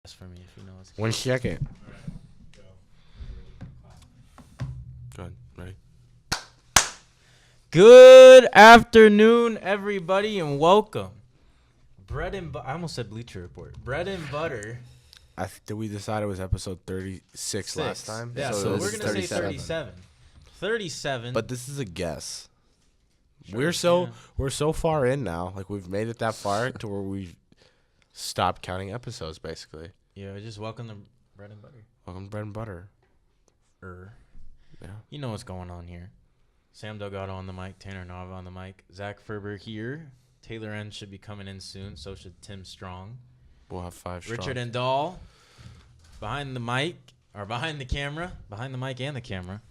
For me, if you know what's 1 second. Go ahead. Ready? Good afternoon, everybody, and welcome. I almost said Bleacher Report. Bread and butter. Did we decide it was episode 36 last time? Yeah, so this we're is gonna say 37. 37. But this is a guess. Sure, We're so far in now. Like we've made it that far to where we've stopped counting episodes, basically. Yeah, just welcome to bread and butter. Welcome to Bread and Butter. Yeah. You know what's going on here. Sam Delgado on the mic, Tanner Nava on the mic, Zach Ferber here. Taylor N should be coming in soon. So should Tim Strong. We'll have 5 strong. Richard Endall behind the mic, or behind the camera, behind the mic and the camera.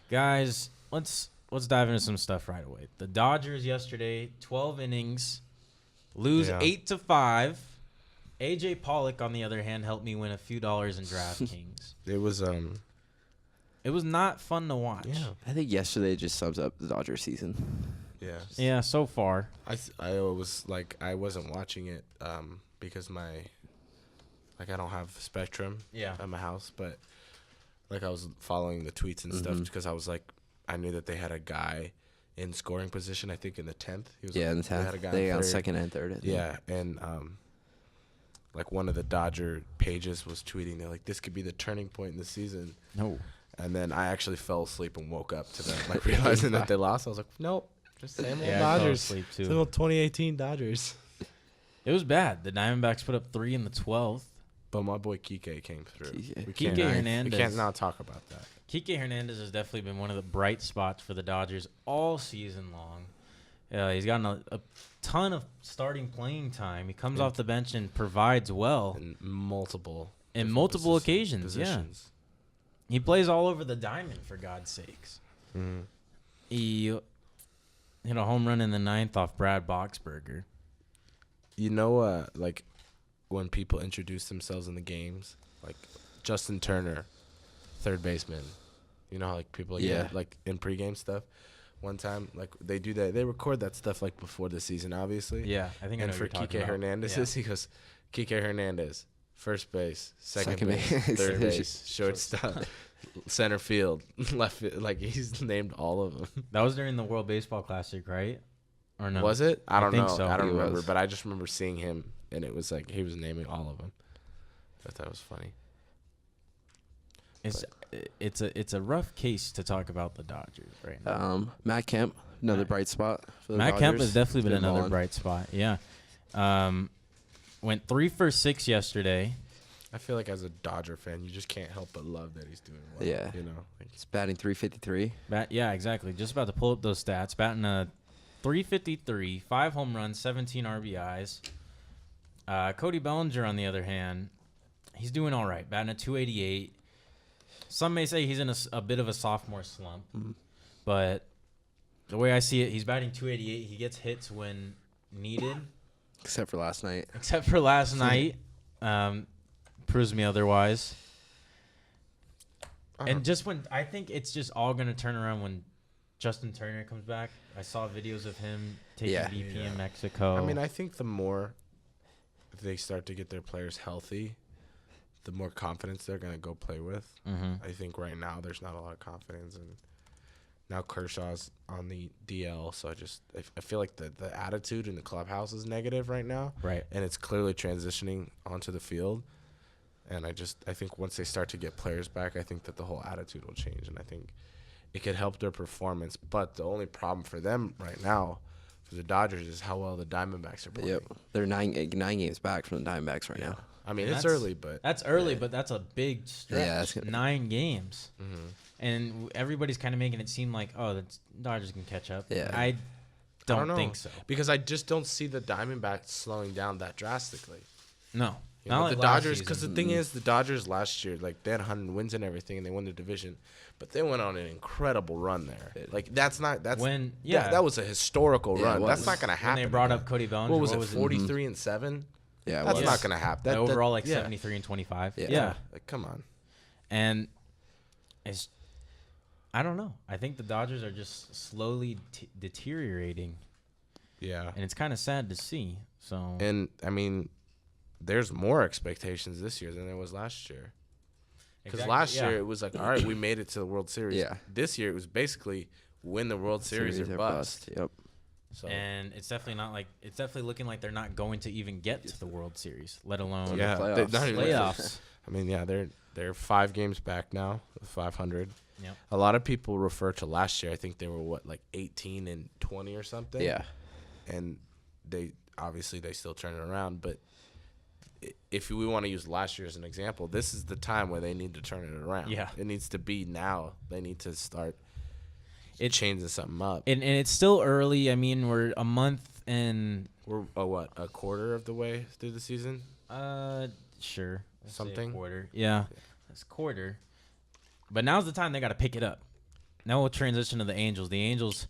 Guys, let's dive into some stuff right away. The Dodgers yesterday, 12 innings, lose 8-5. AJ Pollock, on the other hand, helped me win a few dollars in DraftKings. It was It was not fun to watch. Yeah. I think yesterday just sums up the Dodgers season. Yeah. Yeah, so far. I was like I wasn't watching it because I don't have Spectrum at my house, but like I was following the tweets and stuff because I was like I knew that they had a guy in scoring position, I think in the 10th. He was In the 10th. They got second and third. Yeah, and like one of the Dodger pages was tweeting, they're like, this could be the turning point in the season. No. And then I actually fell asleep and woke up to them, like realizing that they lost. I was like, nope, just same old Yeah, I fell Dodgers. asleep too. Same old 2018 Dodgers. It was bad. The Diamondbacks put up 3 in the 12th. But my boy Kike came through. Kike Hernandez. We can't not talk about that. Kike Hernandez has definitely been one of the bright spots for the Dodgers all season long. He's gotten a ton of starting playing time. He comes off the bench and provides well In multiple occasions. positions. Yeah, he plays all over the diamond, for God's sakes. Mm-hmm. He hit a home run in the 9th off Brad Boxberger. You know, like when people introduce themselves in the games, like Justin Turner, third baseman. You know how like people like in pregame stuff. One time, like they do that, they record that stuff like before the season, obviously. Yeah, I think. And for Kike Hernandez, he goes, Kike Hernandez, first base, second base, third base, shortstop, center field, left field. Like he's named all of them. That was during the World Baseball Classic, right? Or no? Was it? I don't think know. so. I don't He remember, was. but I just remember seeing him, and it was like he was naming all of them. I thought it was funny. It's a rough case to talk about the Dodgers right now. Matt Kemp, another bright spot for the Matt Dodgers. Kemp has definitely been another balling. bright spot. Yeah. Went 3 for 6 yesterday. I feel like as a Dodger fan, you just can't help but love that he's doing well. Yeah. You know. Like, He's batting .353. Yeah, exactly. Just about to pull up those stats. Batting a .353, 5 home runs, 17 RBIs. Cody Bellinger, on the other hand, he's doing all right. Batting a .288. Some may say he's in a bit of a sophomore slump, but the way I see it, he's batting .288. He gets hits when needed, Except for last night. except for last night. Proves me otherwise. And just when I think it's just all gonna turn around when Justin Turner comes back. I saw videos of him taking BP in Mexico. I mean, I think the more they start to get their players healthy, the more confidence they're gonna go play with. I think right now there's not a lot of confidence, and now Kershaw's on the DL, so I feel like the attitude in the clubhouse is negative right now, right. and it's clearly transitioning onto the field. And I think once they start to get players back, I think that the whole attitude will change, and I think it could help their performance. But the only problem for them right now, for the Dodgers, is how well the Diamondbacks are playing. Yep. They're nine games back from the Diamondbacks right now. I mean, And it's that's- early, but That's early, but that's a big stretch. Yeah, that's gonna- 9 games, and everybody's kind of making it seem like, oh, the Dodgers can catch up. Yeah. I I don't know, think so. because I just don't see the Diamondbacks slowing down that drastically. No, You not know, like the last Dodgers, because the season. thing is, the Dodgers last year, like they had 100 wins and everything, and they won the division, but they went on an incredible run there. Like that's When- that was a historical Yeah, it run. That's was. not gonna when happen. they brought again. up Cody Bellinger. What was it, it? 43-7? Yeah, it That's was. not gonna happen. That, Overall, like yeah. 73 and 25. Yeah. Yeah. Like, come on. And it's, I don't know. I think the Dodgers are just slowly deteriorating, Yeah. and it's kind of sad to see. So And I mean, there's more expectations this year than there was last year. Because Exactly, last yeah. year it was like, all right, we made it to the World Series. Yeah. This year it was basically win the World Series or bust. Yep. So And it's definitely looking like they're not going to even get to the World Series, let alone yeah, playoffs. not even- playoffs. I mean, yeah, they're 5 games back now, with 500. Yep. A lot of people refer to last year. I think they were like 18 and 20 or something. Yeah. And they still turn it around, but if we want to use last year as an example, this is the time where they need to turn it around. Yeah. It needs to be now. They need to start changing something up. And it's still early. I mean, we're a month and We're a quarter of the way through the season? sure. Let's say a Something? quarter. Yeah. That's quarter. But now's the time they got to pick it up. Now we'll transition to the Angels. The Angels,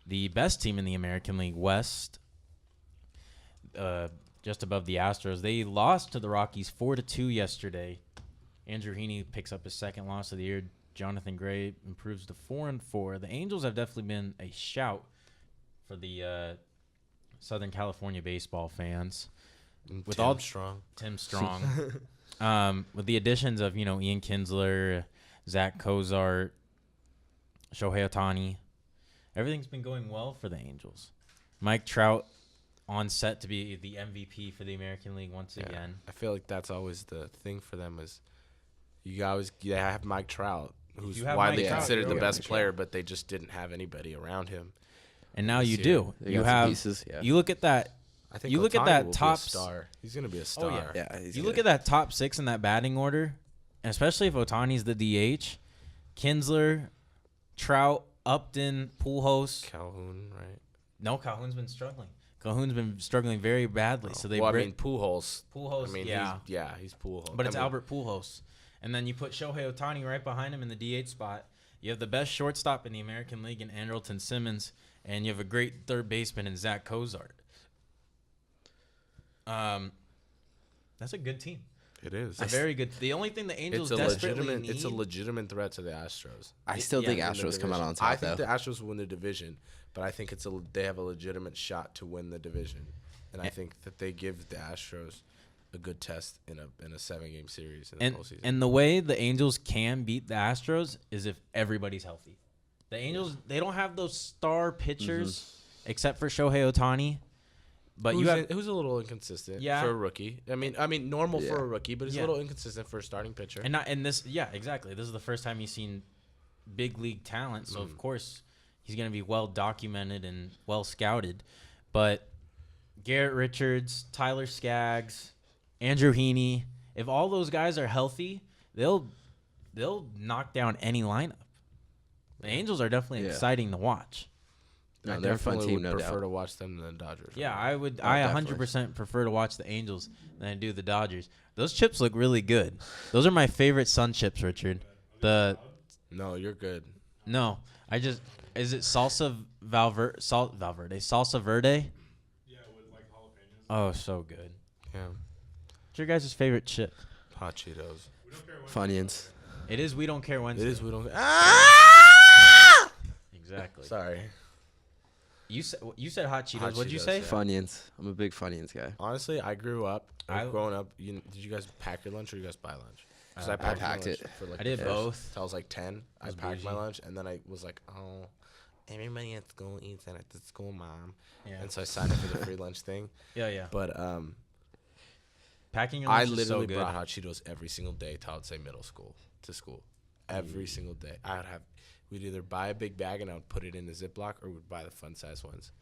the best team in the American League West, just above the Astros. They lost to the Rockies 4-2 yesterday. Andrew Heaney picks up his second loss of the year. Jonathan Gray improves to 4-4. The Angels have definitely been a shout for the Southern California baseball fans. With all strong. Tim Strong, with the additions of Ian Kinsler, Zach Cozart, Shohei Ohtani, everything's been going well for the Angels. Mike Trout on set to be the MVP for the American League once again. I feel like that's always the thing for them is you have Mike Trout, who's you have widely Mike Trout, considered you're the okay. best player, but they just didn't have anybody around him. And now This you year, do. they You got some have pieces, yeah. You look at that. I think You look at Ohtani that will be a top star. He's gonna be a Oh, star. yeah. Yeah. You look at that top 6 in that batting order, and especially if Otani's the DH, Kinsler, Trout, Upton, Pujols. Calhoun, right? No, Calhoun's been struggling. Calhoun's been struggling very badly. So they Pujols. Pujols, I mean, yeah. he's Pujols. But it's Albert Pujols. And then you put Shohei Ohtani right behind him in the DH spot. You have the best shortstop in the American League in Andrelton Simmons, and you have a great third baseman in Zach Cozart. That's a good team. It is. It's a very good. The only thing the Angels It's a desperately legitimate. need. It's a legitimate threat to the Astros. I still yeah, think in in the Astros come out division. on top, I think though. the Astros will win the division, but I think they have a legitimate shot to win the division, and I think that they give the Astros a good test in a 7-game series in the postseason. And the way the Angels can beat the Astros is if everybody's healthy. The Angels, they don't have those star pitchers except for Shohei Ohtani. But who's a little inconsistent Yeah. for a rookie. I mean, normal for Yeah. a rookie, but he's Yeah. a little inconsistent for a starting pitcher. exactly. This is the first time you've seen big league talent, so of course he's going to be well documented and well scouted. But Garrett Richards, Tyler Skaggs, Andrew Heaney, if all those guys are healthy, they'll knock down any lineup. The Angels are definitely Yeah. exciting to watch. No, I they're a fun definitely team, would no prefer doubt. to watch them than the Dodgers. Yeah, I would. Oh, I definitely. 100% prefer to watch the Angels than I do the Dodgers. Those chips look really good. Those are my favorite sun chips, Richard. No, you're good. No, is it salsa Valverde? Salsa verde? Yeah, with like jalapenos. Oh, so good. Yeah, What's your guys' favorite chip? hot Cheetos. We don't care what. Funyuns. It is. We don't care It Wednesday. is. We don't. Exactly. Sorry. You said hot Cheetos. Hot What'd you Cheetos, say? yeah. Funyuns. I'm a big Funyuns guy. Honestly, I grew up. I- Growing up, did you guys pack your lunch or you guys buy lunch? Because I packed packed my lunch it. For like I did the first- both. Till I was like 10. I was packed my bougie. lunch, and then I was like, oh, everybody at school eats it at the school, mom. Yeah. And so I signed up for the free lunch thing. Yeah. But Packing your I lunch is literally so good. brought hot Cheetos every single day till I'd say middle school to school. Every single day. We'd either buy a big bag and I would put it in the Ziploc, or we'd buy the fun size ones.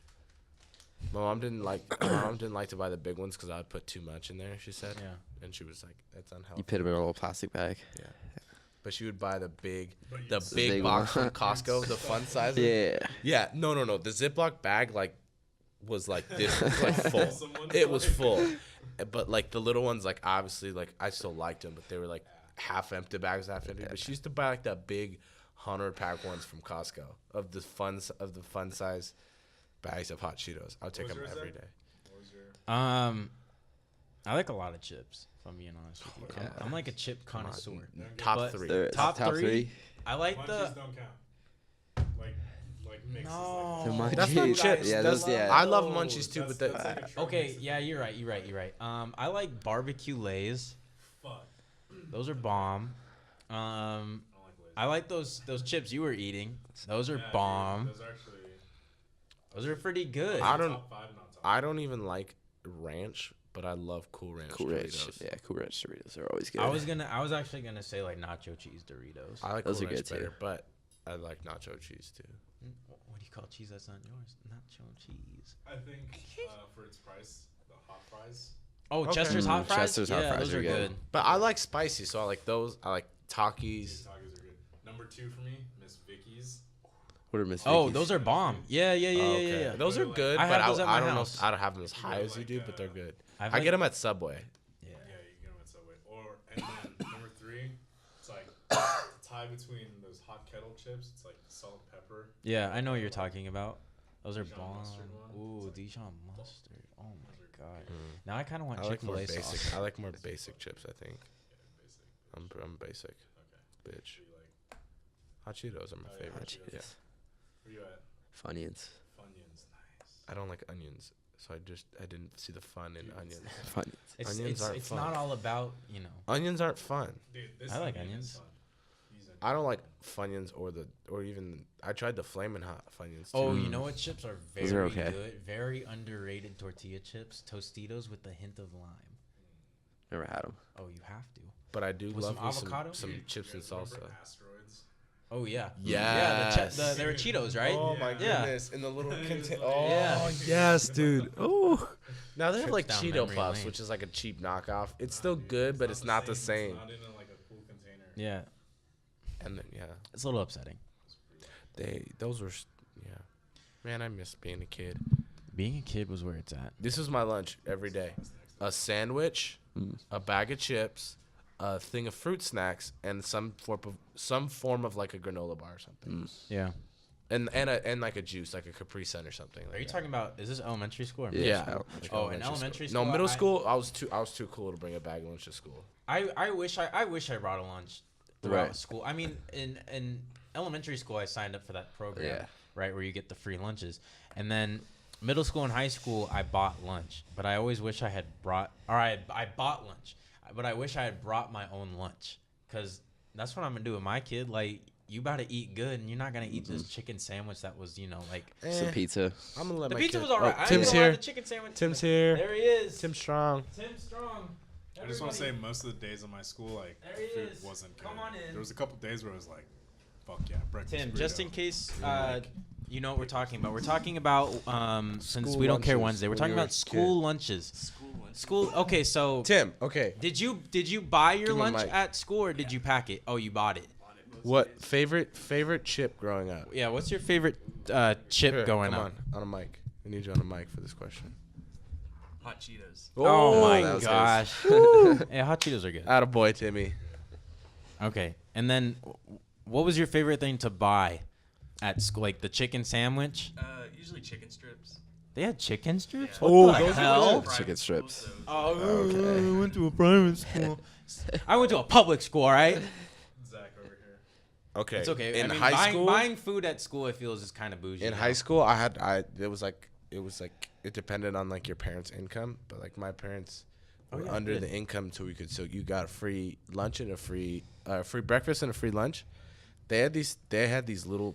My mom didn't like to buy the big ones because I would put too much in there, she said. Yeah. And she was like, that's unhealthy. You put them in a little plastic bag. Yeah. But she would buy the big But you- big box one. from Costco, the fun size. Yeah. Yeah. No. The Ziploc bag was like this, like full. Someone It was like- full. But like the little ones, like obviously, like I still liked them, but they were like half empty bags, half empty. But she used to buy like the big 100-pack ones from Costco of the fun size bags of hot Cheetos. I'll take What them was yours every then? day. What was your? I like a lot of chips. If I'm being honest with you, Yeah. I'm like a chip connoisseur. Top But 3. They're Top top three? three. I like Munchies the. don't count. Like mixes No. like The that. That's not munchies. chips. Yeah, That's, those. Yeah. I love those. munchies too, but That's like a truck Okay, mix. yeah, you're right. I like barbecue Lays. Fuck. Those are bomb. I don't like Lay's. I like those chips you were eating. Those are Yeah, dude, bomb. Those are actually. Those are pretty good. I don't- Top 5, not top I don't even like ranch, but I love Cool Ranch Cool Ranch. Doritos. Yeah, Cool Ranch Doritos are always good. I was actually gonna say like nacho cheese Doritos. I like Those Cool are Ranch good, too. better, but I like nacho cheese too. What do you call cheese that's not yours? Nacho cheese. I think for its price, the hot fries. Oh, Okay. Chester's hot fries. Chester's hot yeah, fries those are are good. good. But I like spicy, so I like those. I like These Takis. tacos are good. Number 2 for me, Miss Vicky's. What are Miss Oh, Vicky's? those are bomb. Yeah. Okay. Those are good, I but have those at I my don't house. know. I don't have them as You high know, as you like, do, but they're good. I've I like- get them at Subway. Yeah. Yeah, you get them at Subway. And then number 3, it's like tie between those hot kettle chips. It's like salt, pepper. Yeah, I know what you're talking about. Those are Dijon bomb. mustard one. Ooh, It's like- Dijon mustard. Oh my Those are god. Mm. Now I kind of want I like more Chick-fil-A basic. sauce. I like more basic chips. I think Yeah, basic. I'm basic, Okay. bitch. What do you like? Hot Cheetos are my Oh, yeah, favorite. Hot Cheetos. Yeah, Where you at? Funyuns. Funyuns. Nice. I don't like onions, so I didn't see the fun in Dude, onions. Funyuns. It's Onions aren't it's fun. not all about Onions aren't fun. Dude, this I like onion onions. is fun. These onions. I don't like Funyuns or even I tried the Flamin' Hot Funyuns too. Oh, you know what chips are very Those are okay. good, very underrated tortilla chips, Tostitos with a hint of lime. Never had them. Oh, you have to. But I do With love some me some, avocado? some Dude, chips you and guys salsa. remember Asteroids? Oh yeah. Yes. Yeah, they were Cheetos, right? Oh my Yeah. goodness! In the little container. like- Oh Yeah. yes, dude. Oh. Now they have Trips like down Cheeto memory Puffs, lane. which is like a cheap knockoff. It's still good, but it's not the same. It's not in like a cool container. Yeah, And then yeah, it's a little upsetting. those were yeah. Man, I miss being a kid. Being a kid was where it's at. This was my lunch every day: a sandwich, a bag of chips, a thing of fruit snacks, and some form of like a granola bar or something. Yeah. And like a juice, like a Capri Sun or something. Are you talking about? Is this elementary school? Or Yeah. middle Yeah. school? Like Oh, in elementary No, school. middle I- school. I was too cool to bring a bag of lunch to school. I wish I brought a lunch throughout Right. school. I mean, in elementary school, I signed up for that program, Yeah. right, where you get the free lunches, and then middle school and high school, I bought lunch. But I always wish I had brought, or I bought lunch, but I wish I had brought my own lunch, because that's what I'm gonna do with my kid. Like, you about to eat good, and you're not gonna eat this chicken sandwich that was, like. Some pizza. I'm gonna let The my pizza kid. was alright. Oh, I Tim's didn't know here. the chicken sandwich. Tim's here. There he is. Tim Strong. Tim Strong. I just want to say, Everybody- most of the days of my school, like, There he food is. wasn't good. Come on in. There was a couple days where I was like, fuck yeah, breakfast Tim, burrito. just in case you know what we're talking about. We're talking about since School we don't care lunches Wednesday. We're when talking you were about a school kid. lunches. School. Okay, so Tim. Okay. did you buy your Give him a lunch mic. at school or did you pack it? Oh, you bought it. What favorite chip growing up? Yeah. What's your favorite chip Here, going come up? on a mic. We need you on a mic for this question. Hot Cheetos. Oh, my that was gosh. Yeah, hot Cheetos are good. Attaboy, Timmy. Okay, and then what was your favorite thing to buy at school? Like the chicken sandwich? Usually chicken strips. They had chicken strips. Yeah. What the those are hell? good. Chicken strips. Oh, Okay. I went to a private school. I went to a public school, all right? Zach over here. Okay. It's okay. In I mean, high school, buying food at school, it feels is kind of bougie. in you high know? school, it was like it depended on like your parents' income, but like my parents Oh, were yeah, under good. the income so you got a free lunch and a free breakfast and a free lunch. They had these little.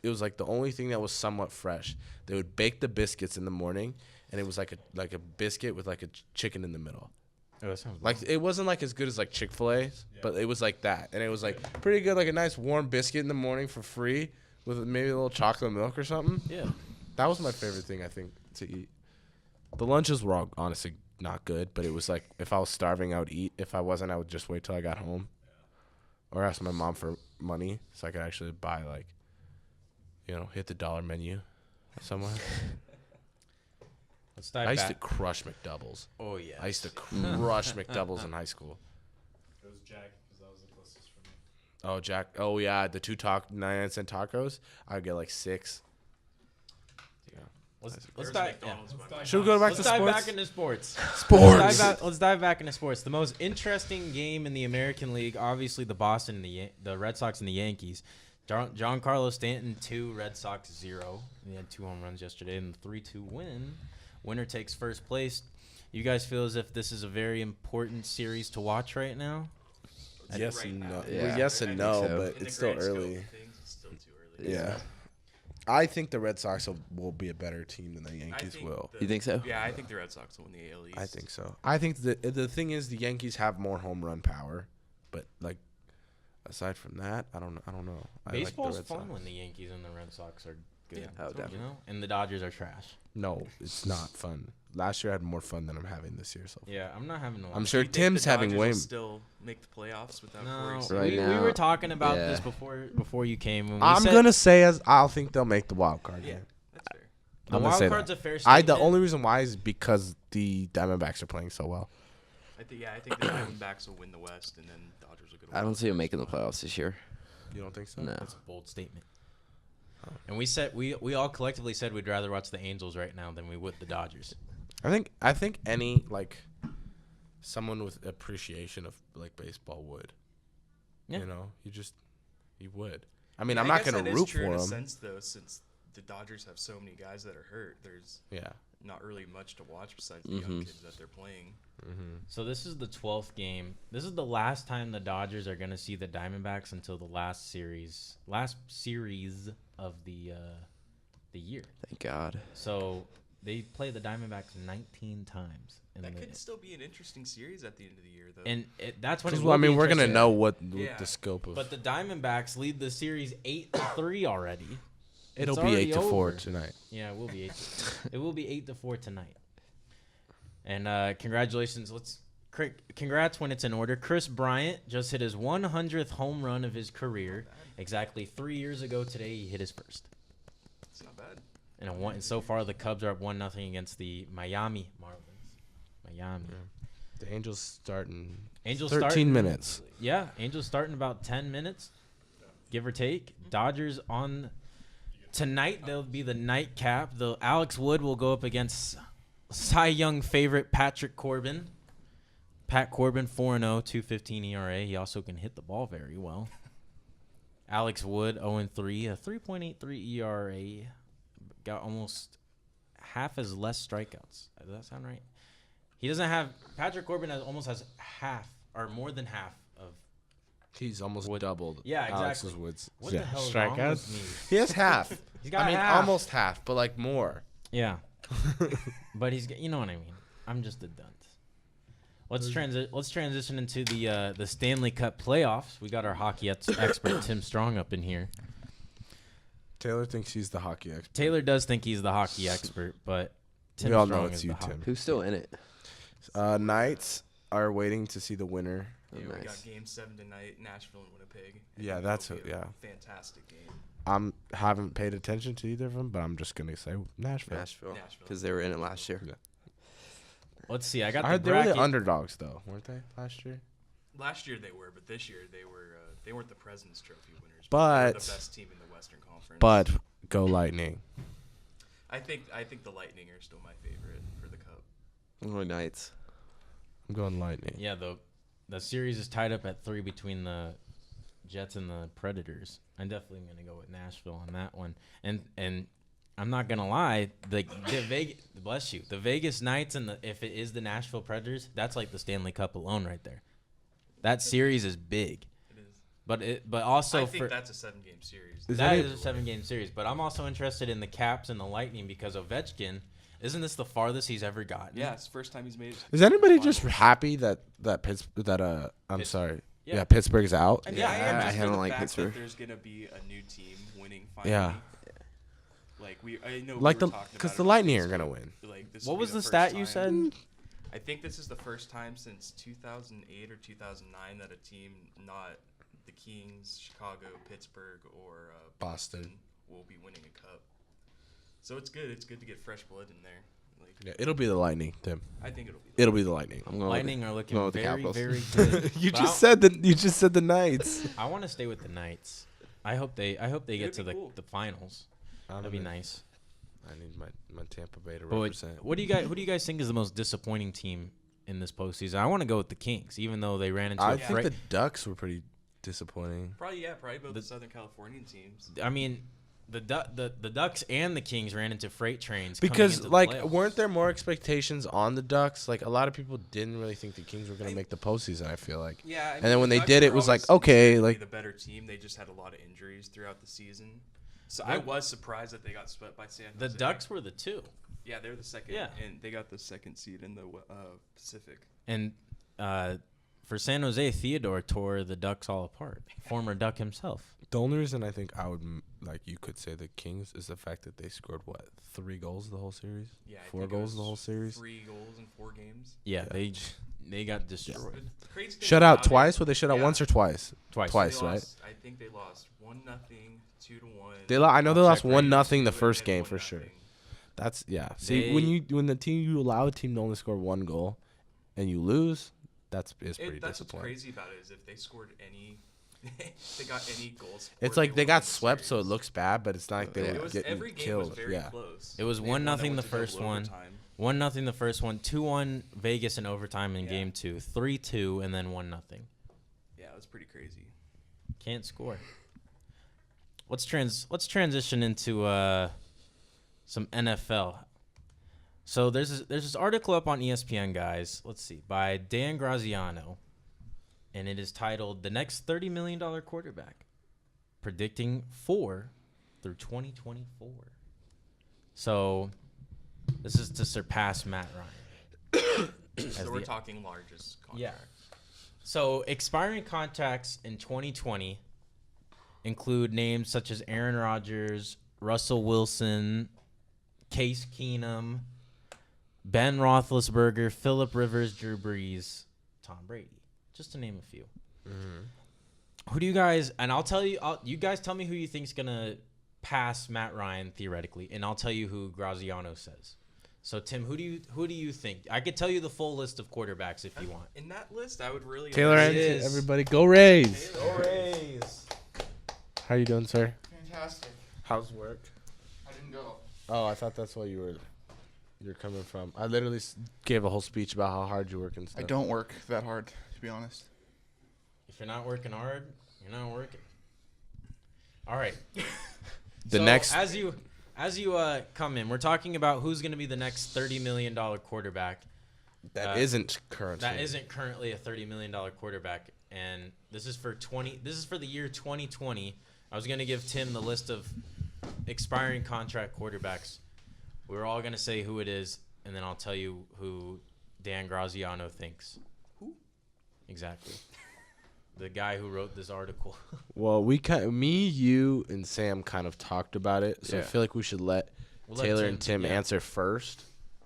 It was like the only thing that was somewhat fresh. They would bake the biscuits in the morning, and it was like a biscuit with like a chicken in the middle. Oh, that sounds Like it wasn't like as good as like Chick-fil-A, but it was like that, and it was like pretty good, like a nice warm biscuit in the morning for free with maybe a little chocolate milk or something. yeah. That was my favorite thing I think to eat. The lunches were all honestly not good, but it was like if I was starving, I would eat. If I wasn't, I would just wait till I got home, or ask my mom for money so I could actually buy like, hit the dollar menu somewhere. Let's dive I used back. to crush McDoubles. Oh yeah. I used to crush McDoubles in high school. It was Jack, because that was the closest for me. Oh, Jack. Oh, yeah. The 99-cent tacos. I'd get like 6. Let's dive. Yeah. Should we go back Let's to dive sports? back into sports. Sports. Let's dive back into sports. The most interesting game in the American League, obviously the Boston and the Red Sox and the Yankees. Giancarlo Stanton 2, Red Sox 0. He had 2 home runs yesterday in the 3-2 win. Winner takes first place. You guys feel as if this is a very important series to watch right now? Yes Right and now. no. Yeah, Well, yes I and think no, so. but In the it's still grand scope early. of things, it's still too early. Yeah. I think the Red Sox will be a better team than the Yankees think will. You think so? Yeah, I think the Red Sox will win the AL East. I think so. I think the thing is the Yankees have more home run power, but like aside from that, I don't know. I like the Baseball's Red fun Sox. when the Yankees and the Red Sox are good. Yeah. Oh, You definitely. know? And the Dodgers are trash. No, it's not fun. Last year I had more fun than I'm having this year so far. Yeah, I'm not having a lot. I'm of sure Do you think Tim's the having Dodgers way. will still make the playoffs without Corey No, Seager? Right we now, were talking about yeah. this before you came. And we I'm said gonna say I'll think they'll make the wild card Yeah, game. that's fair. the I'm gonna wild say card's that. a fair The statement. only reason why is because the Diamondbacks are playing so well. I think the Diamondbacks will win the West, and then Dodgers will get. I don't see him making the playoffs this year. You don't think so? No. That's a bold statement. And we said we all collectively said we'd rather watch the Angels right now than we would the Dodgers. I think any like someone with appreciation of like baseball would. Yeah. You know, you would. I mean, Yeah, I'm I not guess gonna that is root true for in a them. sense, though, since the Dodgers have so many guys that are hurt. There's Yeah. not really much to watch besides the Mm-hmm. young kids that they're playing. So this is the 12th game. This is the last time the Dodgers are going to see the Diamondbacks until the last series of the year. Thank God. So they play the Diamondbacks 19 times. That could still be an interesting series at the end of the year, though. And that's when. Because it will be we're gonna interesting. know what Yeah. the scope of. But the Diamondbacks lead the series 8-3 already. It'll it's be already 8-4 over. tonight. Yeah, it will be 8. It will be 8-4 tonight. And congratulations. Congrats when it's in order. Chris Bryant just hit his 100th home run of his career. Exactly 3 years ago today, he hit his first. it's not bad. And so far, the Cubs are up 1-0 against the Miami Marlins. Miami. The Angels starting. Angels 13 starting- minutes. Yeah, Angels starting about 10 minutes, give or take. Dodgers on tonight. They'll be the nightcap. The Alex Wood will go up against Cy Young favorite Patrick Corbin. Pat Corbin 4-0, 2.15 ERA. He also can hit the ball very well. Alex Wood 0-3, a 3.83 ERA. Got almost half as less strikeouts. Does that sound right? He doesn't have. Patrick Corbin almost has half or more than half of. He's almost Wood. doubled. Yeah, Alex's exactly. Woods. What yeah, the hell is wrong strikeouts. with me? He has half. He's got I mean, half. almost half, but like more. Yeah, but you know what I mean. I'm just a dunce. Let's transition into the Stanley Cup playoffs. We got our hockey expert Tim Strong up in here. Taylor thinks he's the hockey expert. Taylor does think he's the hockey expert, but Tim We all Strong know it's is you, the hockey. Tim. Who's still in it? Knights are waiting to see the winner. Oh, Yeah, we got nice. Game 7 tonight, Nashville and Winnipeg. I Yeah, think that's it'll be a- a yeah. fantastic game. Haven't paid attention to either of them, but I'm just gonna say Nashville. Nashville. Nashville. Because they were in it last year. Let's see. I got I the heard they were bracket. the underdogs though, weren't they last year? Last year they were, but this year they weren't the President's Trophy winners. But- they were the best team in the Western Conference. But go Lightning. I think the Lightning are still my favorite for the Cup. Only Knights. I'm going Lightning. Yeah, the series is tied up at 3 between the Jets and the Predators. I'm definitely going to go with Nashville on that one. And I'm not going to lie, the Vegas, bless you, the Vegas Knights and if it is the Nashville Predators, that's like the Stanley Cup alone right there. That series is big. It is. But also I think for that's a 7-game series. Is that that is a 7-game series. But I'm also interested in the Caps and the Lightning because Ovechkin, isn't this the farthest he's ever gotten? Yeah, it's the first time he's made it. Is anybody just Finals. happy that I'm Pittsburgh. sorry. Yeah. Yeah, Pittsburgh's out. I mean, Yeah, I I am just I for haven't the liked fact Pittsburgh. that there's gonna be a new team winning finally. Yeah. Like I know. Like we were the talking because about the it Lightning are this gonna week. win. Like, this What will be was the first stat you time- said? I think this is the first time since 2008 or 2009 that a team not the Kings, Chicago, Pittsburgh, or Boston. will be winning a cup. So it's good. It's good to get fresh blood in there. Like Yeah, it'll be the Lightning, Tim. I think it'll be. It'll be the Lightning. I'm going Lightning are going looking with the very, Capitals. very good. you But just said the Knights. I want to stay with the Knights. I hope they get to be the, cool. the finals. That'd be nice. I need my Tampa Bay to But represent. who do you guys think is the most disappointing team in this postseason? I want to go with the Kings, even though they ran into I a think freight. the Ducks were pretty disappointing. Probably both The- the Southern Californian teams. I mean, the Ducks and the Kings ran into freight trains Because coming into like, the playoffs. weren't there more expectations on the Ducks? Like a lot of people didn't really think the Kings were gonna make the postseason. I feel like. Yeah, And then when the they Ducks did, it were was like, always okay, considered to be like- the better team. They just had a lot of injuries throughout the season. So I was surprised that they got swept by San the Jose. Ducks were the 2. Yeah, they're the second. Yeah. And they got the second seed in the Pacific. And for San Jose, Theodore tore the Ducks all apart. Former Duck himself. The only reason I think I would like you could say the Kings is the fact that they scored 3 goals the whole series. Yeah, I 4 think it goals the was whole series. 3 goals in 4 games. Yeah, Yeah. they got destroyed The crazy thing Shut out about it- twice. Were they shut out Yeah. once or twice? twice. Twice. They right? lost- I think they lost 1-0, 2-1. I know they I'll lost check. 1-0 the and first then game for sure. 1-0. That's See, when the team you allow a team to only score 1 goal, and you lose, is pretty That's what's disappointing. crazy about it is if they scored any, they got any goals. It's scored, like they would got win the swept, so it series. looks bad, but it's not like they Yeah. were It was getting every game killed. was very Yeah. close. It was They had 1-0 that the went to first double one. overtime. 1-0 the first one. 2-1 Vegas in overtime in Yeah. game 2. 3-2 and then 1-0. Yeah, it was pretty crazy. Can't score. Let's transition into some NFL. So there's this article up on ESPN, guys. Let's see, by Dan Graziano, and it is titled "The Next $30 Million Quarterback, Predicting 4 through 2024." So this is to surpass Matt Ryan. as So we're the- talking largest contract. Yeah. So expiring contracts in 2020 include names such as Aaron Rodgers, Russell Wilson, Case Keenum, Ben Roethlisberger, Phillip Rivers, Drew Brees, Tom Brady, just to name a few. Who do you guys? And I'll tell you. You guys tell me who you think's gonna pass Matt Ryan theoretically, and I'll tell you who Graziano says. So Tim, who do you think? I could tell you the full list of quarterbacks if you want. In that list, I would really Taylor like It Henson, is. everybody, go Rays! Taylor Rays. How you doing, sir? Fantastic. How's work? I didn't go. Oh, I thought that's where you're coming from. I literally gave a whole speech about how hard you work and stuff. I don't work that hard, to be honest. If you're not working hard, you're not working. All right. The So next- as you come in, we're talking about who's going to be the next $30 million quarterback. That isn't current. That isn't currently a $30 million quarterback, and this is for the year 2020. I was going to give Tim the list of expiring contract quarterbacks. We're all going to say who it is, and then I'll tell you who Dan Graziano thinks. Who? Exactly. The guy who wrote this article. Well, me, you, and Sam kind of talked about it, so I Yeah. feel like we should let We'll let Taylor and Tim yeah. answer first,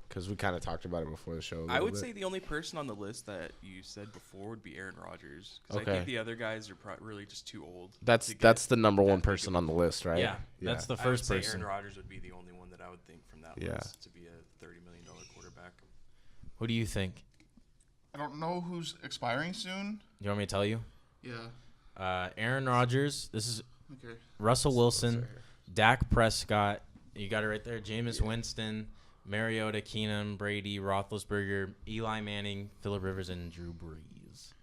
because we kind of talked about it before the show. I would say the only person on the list that you said before would be Aaron Rodgers. Because I Okay. think the other guys are really just too old. that's to get the number that one big person of on the list, right? Yeah, that's the I would first say person. Aaron Rodgers would be the only one that I would think from that Yeah. list to be a $30 million quarterback. Who do you think? I don't know who's expiring soon. You want me to tell you? Yeah. Aaron Rodgers. This is Okay. Russell Wilson, Dak Prescott. You got it right there. Jameis Winston, Mariota, Keenum, Brady, Roethlisberger, Eli Manning, Phillip Rivers, and Drew Brees.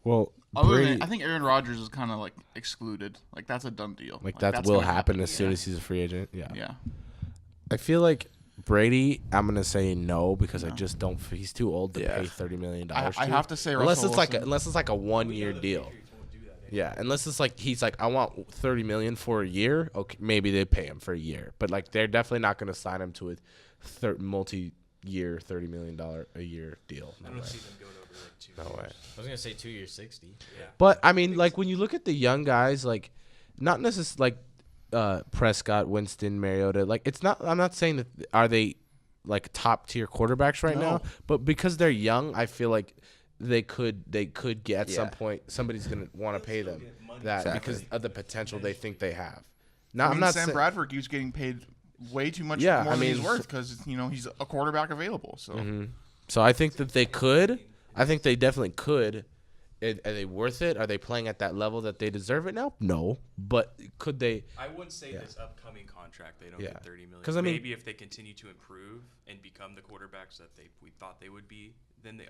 Well, Other than, I think Aaron Rodgers is kind of like excluded. Like that's a done deal. that will gonna happen as soon Yeah. as he's a free agent. Yeah. Yeah. I feel like Brady, I'm gonna say no because I No. just don't. He's too old to Yeah. pay $30 million. I have to say unless Russell it's like Wilson. unless it's like a 1 year deal. Yeah, unless it's like he's like I want $30 million for a year. Okay, maybe they pay him for a year, but like they're definitely not gonna sign him to a multi-year $30 million a year deal. I No don't way. see them going over like 2 No years. way. I was gonna say 2 years, 60. Yeah. But I mean, like when you look at the young guys, like not necessarily like Prescott, Winston, Mariota. Like it's not. I'm not saying that are they like top tier quarterbacks right now, No. but because they're young, I feel like they could get at some Yeah. point. Somebody's gonna want to pay them that Exactly. because of the potential they think they have. I Now mean, I'm not Sam saying. Bradford keeps getting paid way too much Yeah, more I than he's mean- worth because he's a quarterback available. So Mhm. So I think that they could. I think they definitely could. Are they worth it? Are they playing at that level that they deserve it now? No, but could they? I wouldn't say Yeah. this upcoming contract they don't Yeah. get $30 million. 'Cause, I mean- Maybe if they continue to improve and become the quarterbacks that we thought they would be, then they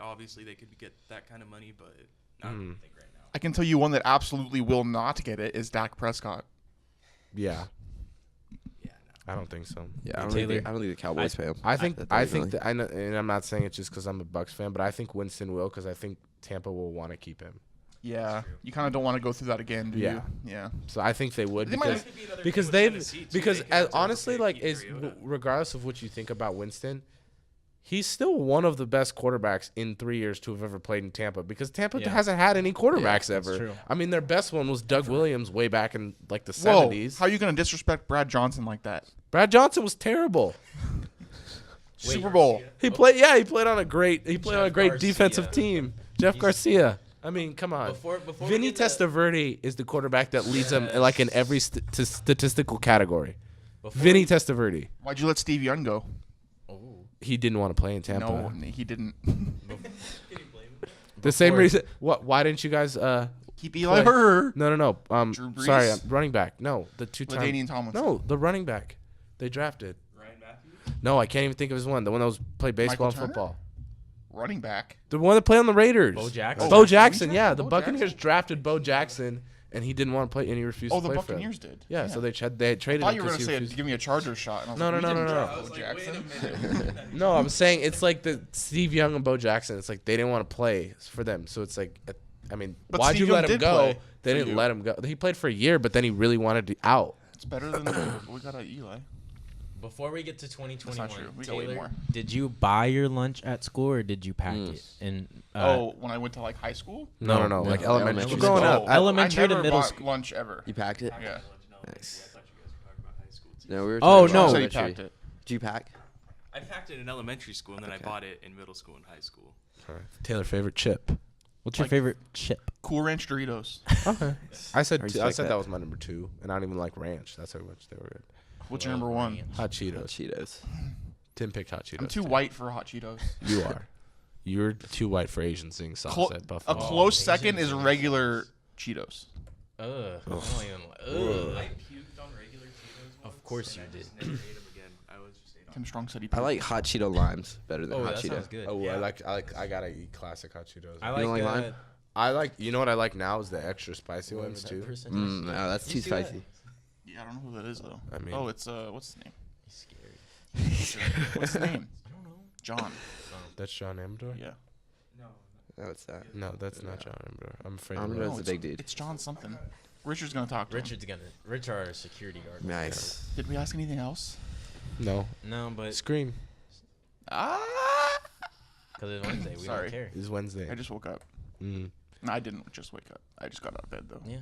could get that kind of money. But I don't think right now. I can tell you one that absolutely will not get it is Dak Prescott. Yeah. Yeah, I don't think so. Yeah, I Taylor? don't think the Cowboys pay him. I think That I doesn't think really- that I know, and I'm not saying it just because I'm a Bucks fan, but I think Winston will because I think Tampa will want to keep him. Yeah, you kind of don't want to go through that again, do Yeah. you? Yeah. So I think they would They might- because honestly, like, regardless of what you think about Winston, he's still one of the best quarterbacks in 3 years to have ever played in Tampa because Tampa Yeah. hasn't had any quarterbacks that's ever. true. I mean, their best one was Doug Williams way back in like the Whoa, 70s. how are you going to disrespect Brad Johnson like that? Brad Johnson was terrible. Super Bowl. He played on a great Jeff defensive Garcia. team. Jeff Garcia. I mean, come on. Before Vinny we get into- Testaverde is the quarterback that leads them like in every statistical category. before Vinny we- Testaverde. Why'd you let Steve Young go? He didn't want to play in Tampa. No, he didn't. The same Before- reason. What? Why didn't you guys? Keep Eli Play. Hurd. No. Drew Brees? Sorry, running back. No, the two-time. LaDainian Tomlinson. No, the running back. They drafted. Ryan Matthews. No, I can't even think of his one. The one that was played baseball and Michael Turner? football. Running back. The one that played on the Raiders. Bo Jackson. Bo Jackson. Yeah, the Bo Buccaneers Jackson? drafted Bo Jackson, and he didn't want to play, and he refused Oh, to the play for Buccaneers them. did. Yeah, so they had traded I thought him you were 'cause going he to say, refused- give me a Chargers shot. And I was No, like, no, we no, didn't no, draft no. Bo Wait a Jackson. minute. No, I'm saying it's like the Steve Young and Bo Jackson. It's like they didn't want to play for them, so it's like, I mean, But why'd Steve you let Young him did go? play They for didn't you. let him go. He played for a year, but then he really wanted to out. It's better than what we got at Eli. Before we get to 2021, That's not true. We got way Taylor, more. did you buy your lunch at school or did you pack it? And When I went to like high school? No, like elementary. elementary We're growing school. up. Elementary I to never middle bought school. lunch ever. You packed it? Yeah. Nice. I thought you guys were talking about high school too. No, we were. Oh, talking no. about So you elementary. packed it. Did you pack? I packed it in elementary school and then Okay. I bought it in middle school and high school. Taylor, favorite chip? what's your Like- favorite chip? Cool Ranch Doritos. Okay. I said Or you I like said that? that was my number 2, and I don't even like ranch. That's how much they were good. What's your number one? Hot Cheetos. Cheetos. Tim picked Hot Cheetos. I'm too white for hot Cheetos. You are. You're too white for Asian sing sauce Clo- at a Buffalo. close Asian second is food. regular Cheetos. I don't even I like. puked on regular Cheetos. Of once, course and you I did. just never ate them again. I was just ate Tim Strong said he. I like hot Cheeto limes better than Oh, hot that Cheeto. sounds good. Oh, Yeah. I gotta eat classic Hot Cheetos. I You don't like, like lime? I like, you know what I like now is the extra spicy whoever ones that too. person Mm, is. no, that's You too see that? spicy. Yeah, I don't know who that is though. I mean- oh, it's what's his name? He's scary. What's his name? I don't know. John. That's John Amador? Yeah. No, it's that. No, that's not John Amador. I'm afraid of Amador that. is a it's, big dude. It's John something. Richard's gonna talk to him. Richard's our security guard. Nice. Did we ask anything else? No. No, but Scream Ah! because it's Wednesday, we Sorry. don't care. is Wednesday. I just woke up. Mm. No, I didn't just wake up. I just got out of bed though. Yeah.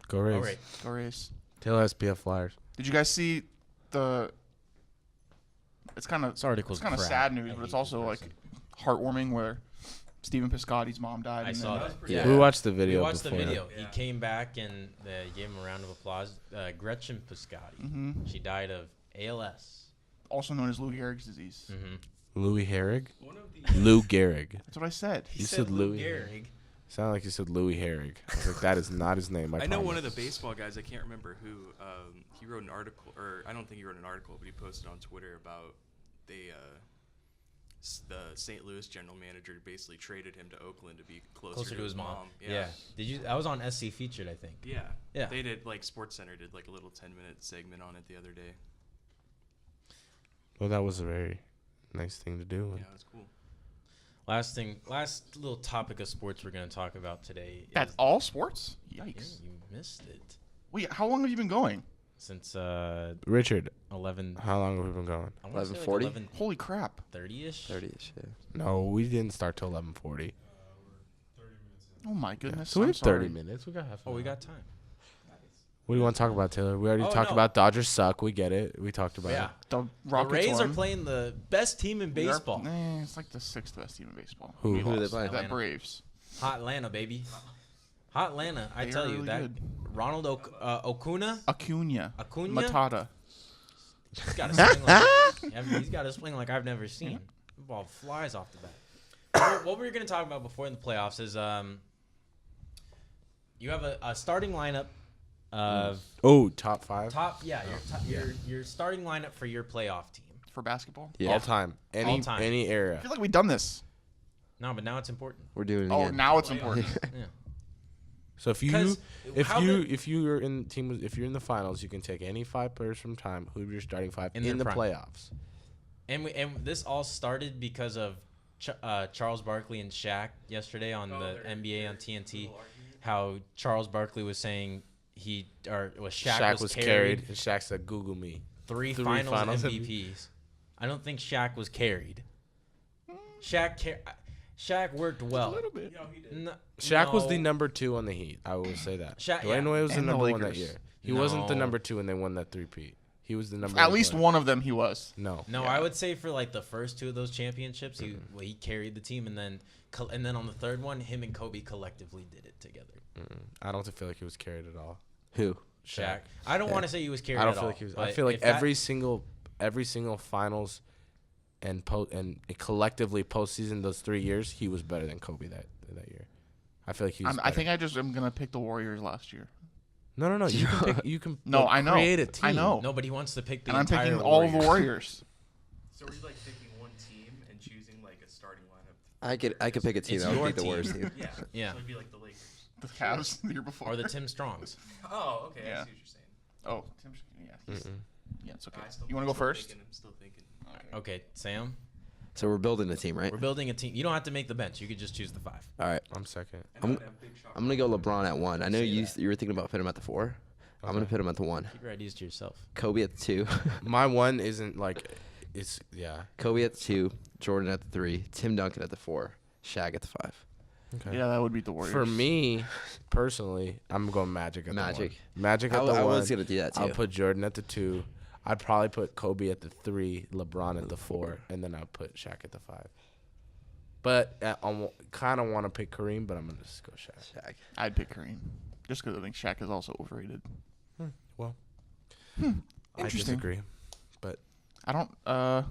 Go Rays. All right. Go Rays. Taylor SPF Flyers. Did you guys see the? It's kind of This article's it's kind of crap. sad I news, but hate it's this also like person. heartwarming where Stephen Piscotty's mom died. I and saw then- that. Yeah. We watched the We video watched the before. video. Yeah. He came back and gave him a round of applause. Gretchen Piscotty. Mhm. She died of ALS. Also known as Lou Gehrig's disease. Mm-hmm. Louis Herrig? One of the Lou Gehrig. That's what I said. You said Louis. Gehrig. Sounded like you said Louis Herrig. I was like, that is not his name. I know one of promise. the baseball guys. I can't remember who. He wrote an article, or I don't think he wrote an article, but he posted on Twitter about the St. Louis general manager basically traded him to Oakland to be closer Closer to his mom. Yeah. Yeah. Did you? I was on SC Featured, I think. Yeah. Yeah. They did like SportsCenter did like a little 10-minute segment on it the other day. Well, that was a very nice thing to do. Yeah, it was cool. Last little topic of sports we're gonna talk about today. That's is, all sports? Yeah, Yikes. you missed it. Wait, how long have you been going? Since Richard, 11. how long have we been going? I wanna say, like 11:40? Holy crap. 11:30ish. 30-ish, yeah. No, we didn't start till 11:40. Oh my goodness. So we I'm have 30 sorry. minutes. We got half. Oh, an we hour. got time. What do you want to talk about, Taylor? We already Oh, talked no. about Dodgers suck. We get it. We talked about Yeah. it. The The Rockets Rays are won. playing the best team in We are- baseball. it's like the 6th best team in baseball. Who? We Who do they lost. play? That Atlanta. Braves. Hot Atlanta, baby. Hot Atlanta. I They tell are you really that good. Ronald Acuna. Acuna. Matata. He's got a swing like he's got a swing like I've never seen. The ball flies off the bat. What we were going to talk about before in the playoffs is you have a starting lineup of Oh, top 5 your starting lineup for your playoff team. For basketball? Yeah. all time. Any All time. any I era. feel like we've done this. No, but now it's important. We're doing it Oh, again. now it's important. Yeah. So if you're in the finals, you can take any 5 players from time who your starting 5 In in their the prime. playoffs. And this all started because of Charles Barkley and Shaq yesterday on the NBA on TNT. How Charles Barkley was saying Shaq was carried. And Shaq said, "Google me." Three finals finals MVPs. I don't think Shaq was carried. Shaq worked well. A little bit. Shaq was the No. number 2 on the Heat. I will say that. yeah. Dwayne Wade was the And the number 1 that Lakers. year. He wasn't the No. number 2 when they won that 3-peat. He was the number At 1 least player. one of them he was. No. No, I would say for like the first 2 of those championships, he carried the team, and then on the third one, him and Kobe collectively did it together. I don't feel like he was carried at all. Who? Shaq. I don't want to say he was carried I don't at feel all. like he was. I but feel like if that- every single finals and collectively postseason those 3 years, he was better than Kobe that year. I feel like he was. I think I just am gonna pick the Warriors last year. No. You can pick. You can. No, I know. Create a team. I know. Nobody wants to pick the And I'm entire picking all of the Warriors. Warriors. So we're like picking one team and choosing like a starting lineup. I could pick a team It's that would your beat the team. Warriors team. Yeah. Yeah. So it'd be like the Lakers. The Cavs the year before. Or the Tim Strongs. Oh, okay. Yeah. I see what you're saying. Oh, Tim. Yeah. Yeah, it's okay. I still- You want I'm to go still first? thinking, I'm still thinking. Okay, Sam. So we're building a team, right? We're building a team. You don't have to make the bench. You could just choose the 5. All right. I'm second. And I'm- I would have big shot. I'm gonna go LeBron at 1. I know Say you that. you were thinking about putting him at the 4. I'm gonna put him at the 1. Keep your ideas to yourself. Kobe at the 2. My 1 isn't like. It's Kobe at the 2. Jordan at the 3. Tim Duncan at the 4. Shaq at the 5. Okay. Yeah, that would beat the Warriors. For me, personally, I'm going Magic at Magic. the 1. Magic at I the 1. was gonna do that too. I'll put Jordan at the 2. I'd probably put Kobe at the 3, LeBron at the 4, and then I'll put Shaq at the 5. But I kind of want to pick Kareem, but I'm going to just go Shaq. Shaq. I'd pick Kareem, just because I think Shaq is also overrated. Well, I Interesting. disagree. But I don't know.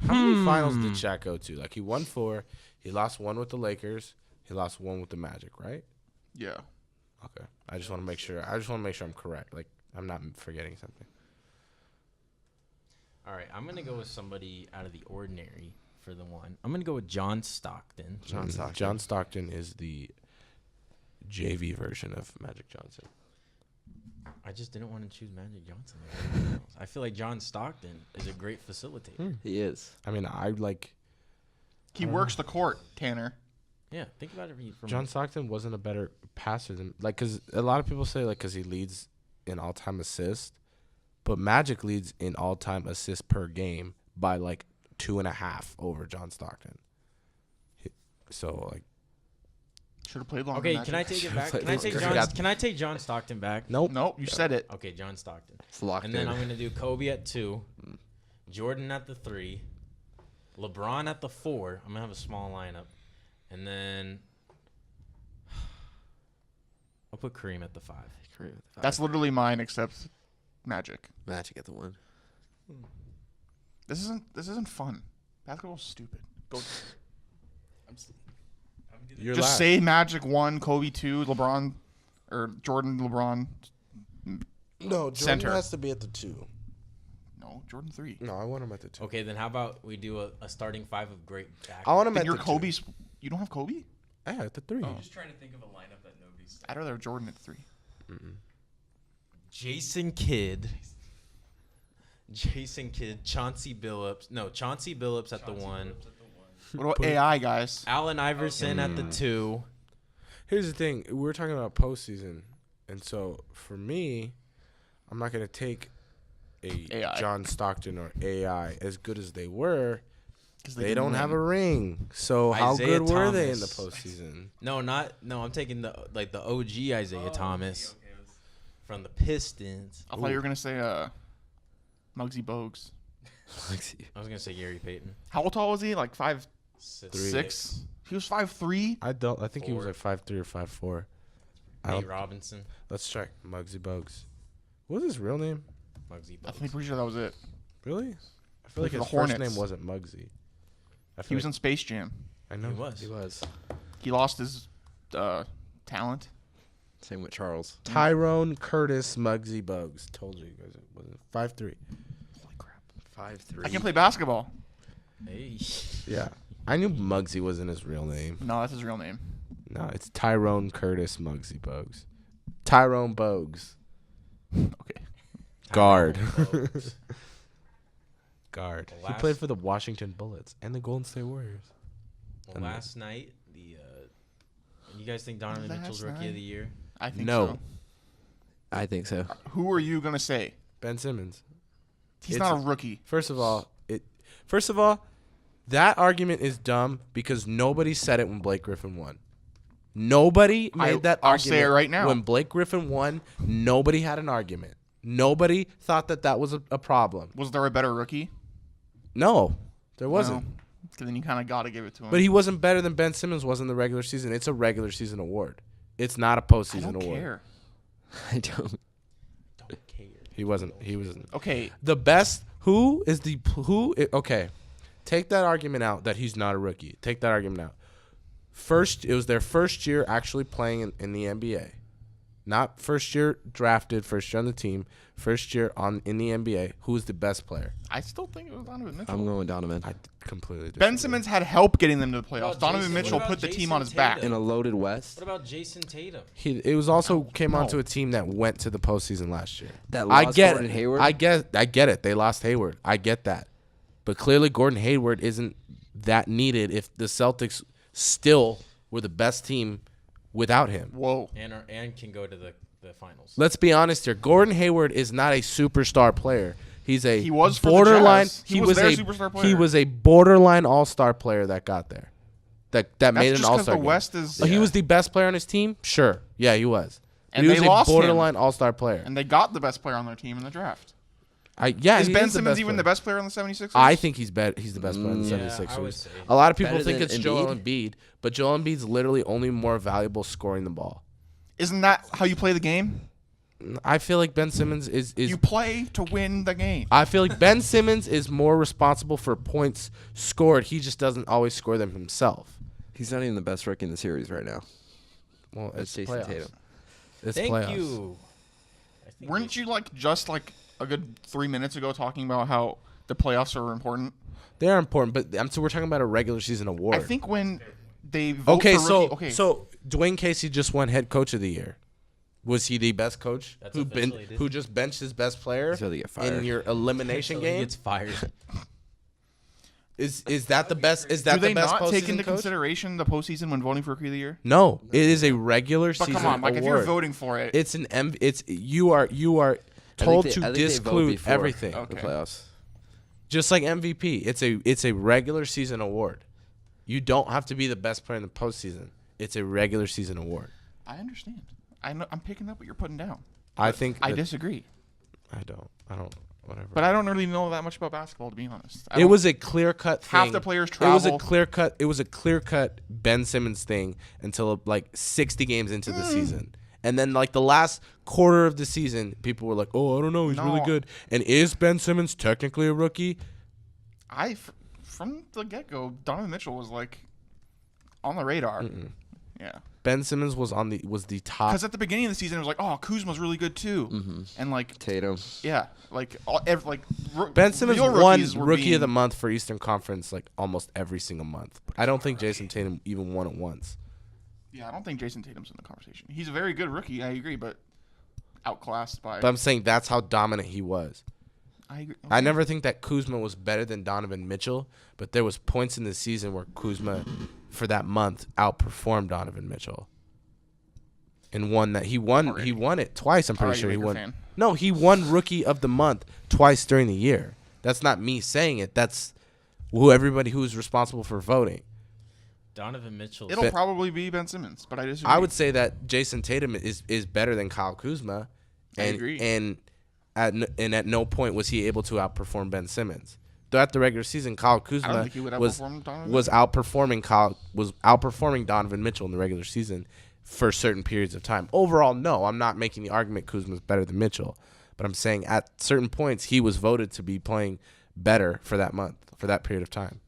how many finals did Shaq go to? Like, he won 4. He lost 1 with the Lakers. He lost 1 with the Magic, right? Yeah. Okay. I just want to make sure. I'm correct. Like, I'm not forgetting something. All right, I'm going to go with somebody out of the ordinary for the 1. I'm going to go with John Stockton. John Stockton is the JV version of Magic Johnson. I just didn't want to choose Magic Johnson. I feel like John Stockton is a great facilitator. He is. I mean, I like He works the court, Tanner. Yeah, think about it from John Stockton wasn't a better passer than because a lot of people say because he leads in all-time assists, but Magic leads in all-time assists per game by like 2.5 over John Stockton. So like, Should have played longer. Okay, than can I Magic. take it back? Play- Can I take Got- John? Can I take John Stockton back? nope. Nope, you said it. Okay, John Stockton. It's locked And in. then I'm gonna do Kobe at 2, Jordan at the 3, LeBron at the 4. I'm gonna have a small lineup, and then I'll put Kareem at the 5. Kareem at the 5. That's literally mine, except Magic. Magic at the 1. This isn't fun. Basketball's stupid. Go. You're Just last. say Magic 1, Kobe 2, LeBron, or Jordan, LeBron. No, Jordan Center. has to be at the 2. No, Jordan 3. No, I want him at the 2. Okay, then how about we do a starting 5 of great back? I want him Then at you're the Kobe's. You don't have Kobe? 2. Yeah, at the 3. I'm just trying to think of a lineup that nobody's. I'd rather have Jordan at 3. Jason Kidd, Chauncey Billups. No, Chauncey Billups at the 1. What about AI, guys? Allen Iverson at the 2. Here's the thing. We're talking about postseason. And so, for me, I'm not going to take a AI. John Stockton or AI as good as they were. 'Cause They didn't don't win. have a ring. So, how Isaiah good were they in the Thomas. postseason? No, I'm taking the OG Isaiah Thomas Okay, from the Pistons. I thought you were gonna say Muggsy Bogues. I was gonna say Gary Payton. How tall was he? Like 5'6"? 6. He was 5'3". I think he was like 5'3" or 5'4". Nate Robinson, Let's check. Muggsy Bogues. What was his real name? Muggsy I Bogues. think pretty sure that was it. Really? I feel like for his the first Hornets. name wasn't Muggsy. He was in Space Jam. I know. He was. He was. He lost his talent. Same with Charles. Tyrone Curtis Muggsy Bogues. Told you guys it wasn't 5'3". Holy crap. 5'3". I can play basketball. Hey. Yeah. I knew Muggsy wasn't his real name. No, that's his real name. No, it's Tyrone Curtis Muggsy Bogues. Tyrone Bogues. Okay. Guard. Bogues. Guard. Last- He played for the Washington Bullets and the Golden State Warriors. Well, last night, you guys think Donovan Mitchell's Last rookie of night? the year? I think No. so. I think so. Who are you gonna say? Ben Simmons. He's It's- not a rookie. First of all, that argument is dumb because nobody said it when Blake Griffin won. Nobody made that I'll argument. say it right now. When Blake Griffin won, nobody had an argument. Nobody thought that was a problem. Was there a better rookie? No, there wasn't. No. Then you kind of got to give it to him. But he wasn't better than Ben Simmons was in the regular season. It's a regular season award. It's not a I postseason don't award. care. I don't. He wasn't. Okay, The best. Okay, take that argument out that he's not a rookie. Take that argument out. It was their first year actually playing in the NBA. Not first year drafted, first year on the team, first year in the NBA. Who's the best player? I still think it was Donovan Mitchell. I'm going Donovan. I completely disagree. Ben Simmons had help getting them to the playoffs. What about Donovan Jason- Mitchell what about put the team Jason on his back. Tatum? In a loaded West. What about Jason Tatum? It was also came no. onto a team that went to the postseason last year. That I lost get Gordon it. Hayward? I get it. They lost Hayward. I get that. But clearly Gordon Hayward isn't that needed if the Celtics still were the best team without him. Whoa. And can go to the finals. Let's be honest here. Gordon Hayward is not a superstar player. He's a He was for the borderline. Jazz. He was their superstar player. He was a borderline all-star player that got there. That That's made just an all-star the game. West is. He was the best player on his team? Sure. Yeah, he was. But And he they was lost a him. borderline all-star player. And they got the best player on their team in the draft. Is Is he Ben the Simmons best even player. the best player on the 76ers? I think he's the best player in the Yeah, 76ers. I would say. A lot of people Better think than it's Joel Embiid? Embiid, but Joel Embiid's literally only more valuable scoring the ball. Isn't that how you play the game? I feel like Ben Simmons is You play to win the game. I feel like Ben Simmons is more responsible for points scored. He just doesn't always score them himself. He's not even the best rookie in the series right now. Well, That's it's Jason playoffs. Tatum. It's Thank playoffs. you. I think Weren't you just a good 3 minutes ago talking about how the playoffs are important? They are important, but so we're talking about a regular season award. I think when they vote Okay, for rookie, so Dwayne Casey just won head coach of the year. Was he the best coach That's officially it. who just benched his best player He's about to get in fired. your elimination Until he game? gets fired. Is that the best? Is that do the they best not take postseason into coach? consideration the postseason when voting for rookie of the year? No, it is a regular But season come on, like if you're award. voting for it, It's you are told I to think they vote disclude before everything. Okay. The playoffs. Just like MVP, it's a regular season award. You don't have to be the best player in the postseason. It's a regular season award. I understand. I know, I'm picking up what you're putting down. I think I that- disagree, I don't. Whatever. but I don't really know that much about basketball, to be honest. It was a clear cut thing. Half the players It was a travel. clear cut Ben Simmons thing until like 60 games into the season. And then like the last quarter of the season, people were like, "Oh, I don't know, he's really No. good." And is Ben Simmons technically a rookie? From the get go, Donovan Mitchell was like on the radar. Yeah, Ben Simmons was the top. because at the beginning of the season, it was like, oh, Kuzma's really good too, and like, Tatum. yeah, like Ben Simmons real won rookies were Rookie of the being- Month for Eastern Conference like almost every single month. I don't think Jason Tatum even won it once. Yeah, I don't think Jason Tatum's in the conversation. He's a very good rookie. I agree, but outclassed by. But I'm saying that's how dominant he was. I agree. I never think that Kuzma was better than Donovan Mitchell, but there was points in the season where Kuzma, for that month, outperformed Donovan Mitchell, and won that. He won it twice. I'm pretty Alrighty, sure he Laker won. fan. No, he won Rookie of the Month twice during the year. That's not me saying it. That's everybody who is responsible for voting. Donovan Mitchell. It'll Fit- probably be Ben Simmons, but I disagree. I would say that Jason Tatum is better than Kyle Kuzma, I and agree. and at no point was he able to outperform Ben Simmons. Throughout the regular season, Kyle Kuzma think he would was outperform Donovan outperforming Donovan Mitchell in the regular season for certain periods of time. Overall, no, I'm not making the argument Kuzma's better than Mitchell, but I'm saying at certain points he was voted to be playing better for that month, for that period of time.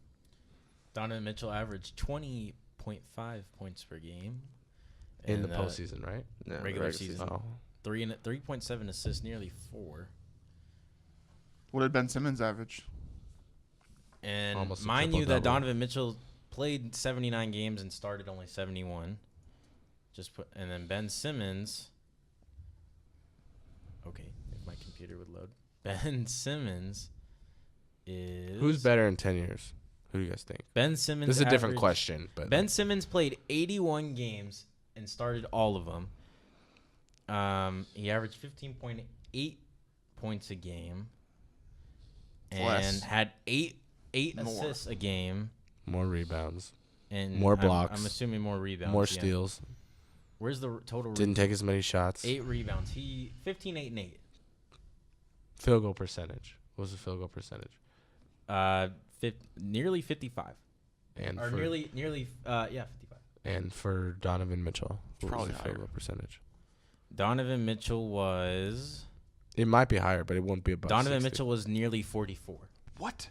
Donovan Mitchell averaged 20.5 points per game In the And, postseason, right? No, the regular season. Oh. 3.7 assists, nearly 4. What did Ben Simmons average? And Almost a mind you that triple-double. Donovan Mitchell played 79 games and started only 71. And then Ben Simmons. Okay, if my computer would load. Ben Simmons is Who's better in 10 years? Who do you guys think? Ben Simmons. This is a different averaged- question, but Ben Simmons played 81 games and started all of them. He averaged 15.8 points a game and Less. had eight More. assists a game more rebounds, and More blocks. I'm assuming more rebounds. more yeah. steals, Where's the total? didn't take as many shots. 8 rebounds. He 15, 8, and 8. Field goal percentage. What was the field goal percentage? Nearly 55. And Or for, nearly 55. and for Donovan Mitchell, what was Probably the field higher. goal percentage? Donovan Mitchell was It might be higher, but it won't be above. Donovan 60. Mitchell was nearly 44. What?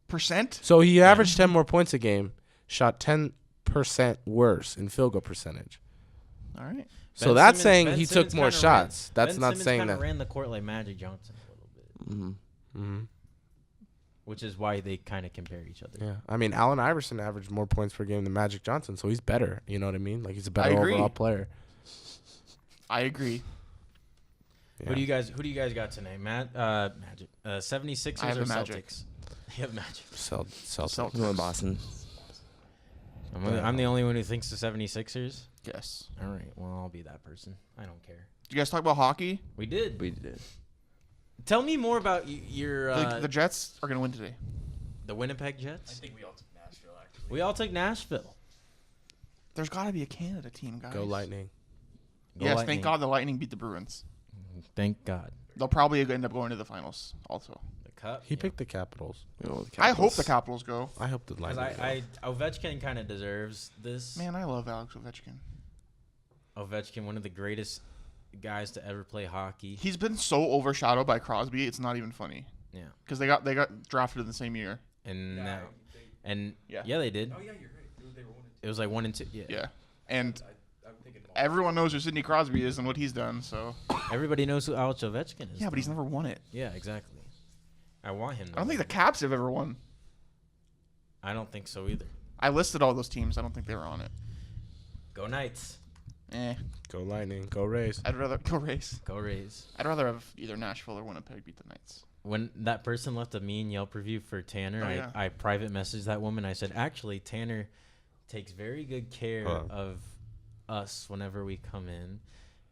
Percent? So he averaged 10 more points a game, shot 10% worse in field goal percentage. All right. So Ben that's Simmons- saying Ben he Simmons took more kinda shots. That's Ben not Simmons saying kinda that. ran the court like Magic Johnson a little bit, Mm-hmm. hmm which is why they kind of compare each other. Yeah, I mean, Allen Iverson averaged more points per game than Magic Johnson, so he's better. You know what I mean? Like he's a better agree. overall player. I agree. Yeah. Who do you guys got tonight? Magic. 76ers I have or the Magic. Celtics? You have Magic. Celtics. Celtics. I'm going Boston. I'm the only one who thinks the 76ers. Yes. All right. Well, I'll be that person. I don't care. Did you guys talk about hockey? We did. We did. Tell me more about your The Jets are going to win today. the Winnipeg I Jets. think we all took Nashville, actually. We all took Nashville. There's got to be a Canada team, guys. Go Lightning. Go Yes, Lightning. thank God the Lightning beat the Bruins. Thank God. They'll probably end up going to the finals also. The Cup. He picked the Capitals. We went with the I hope Capitals. the Capitals go. I hope the Because Lightning. Ovechkin kind of deserves this. Man, I love Alex Ovechkin. Ovechkin, one of the greatest guys to ever play hockey. He's been so overshadowed by Crosby, it's not even funny. Yeah. Because they got drafted in the same year. And Yeah, that, and Yeah. yeah, they did. Oh, yeah, you're right. They were 1 and 2. It was like 1 and 2. Yeah. Yeah. And I'm thinking everyone knows who Sidney Crosby is and what he's done, so. Everybody knows who Alex Ovechkin is. Yeah, but he's never won it. Yeah, exactly. I want him. To I don't think the win. Caps have ever won. I don't think so either. I listed all those teams. I don't think they were on it. Go Knights. Go Lightning. Go Rays. I'd rather go race. Go Rays. I'd rather have either Nashville or Winnipeg beat the Knights. When that person left a mean Yelp review for Tanner, Oh, yeah. I private messaged that woman. I said, actually, Tanner takes very good care of us whenever we come in,